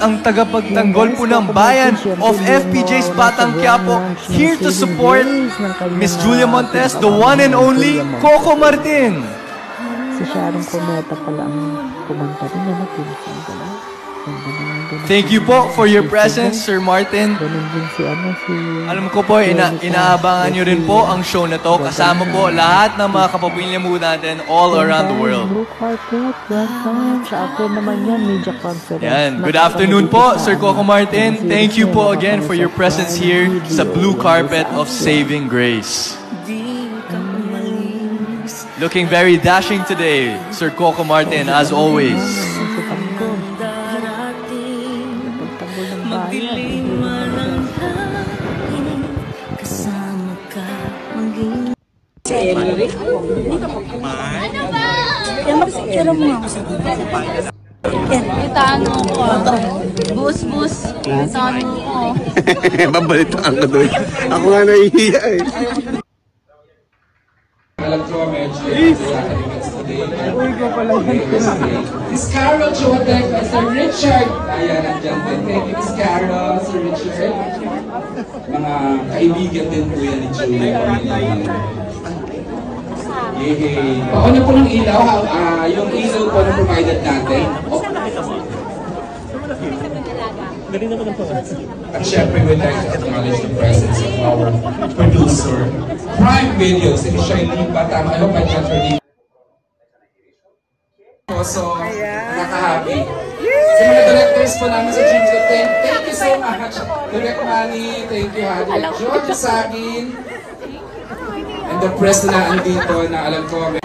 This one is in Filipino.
ang tagapagtanggol po ng bayan of FPJ's Batang Quiapo, here to support Miss Julia Montes, the one and only Coco Martin. Si Sharon Cuneta pala ang kumanta rin na natinsan ko lang. Thank you po for your presence, Sir Martin. Alam ko po, inaabangan nyo rin po ang show na to. Kasama po lahat ng mga kapamilya mo natin all around the world. Yan. Good afternoon po, Sir Coco Martin. Thank you po again for your presence here sa blue carpet of Saving Grace. Looking very dashing today, Sir Coco Martin, as always. Itano ko. Bus. Itano ko. Babalitaan ka doon. Ako nga nahihiya eh. Alam ko medyo Miss Carol Chuatek, Sir Richard. Ayan, nandiyan din. Thank you, Miss Carol, Sir Richard. Mga kaibigan din po yan ni Julia. Yehey. Pauna po ng ilaw, yung ilaw po na provided natin. At syempre, we'd like to acknowledge the presence of our producer, Prime Video, si Shiley Batang. I hope I got her name. So, nakaka-happy. Sa mga directors po namin sa Jim Goten, thank you so much. Direct Manny, thank you, Direct George Sagin. And the press na andito na alam ko,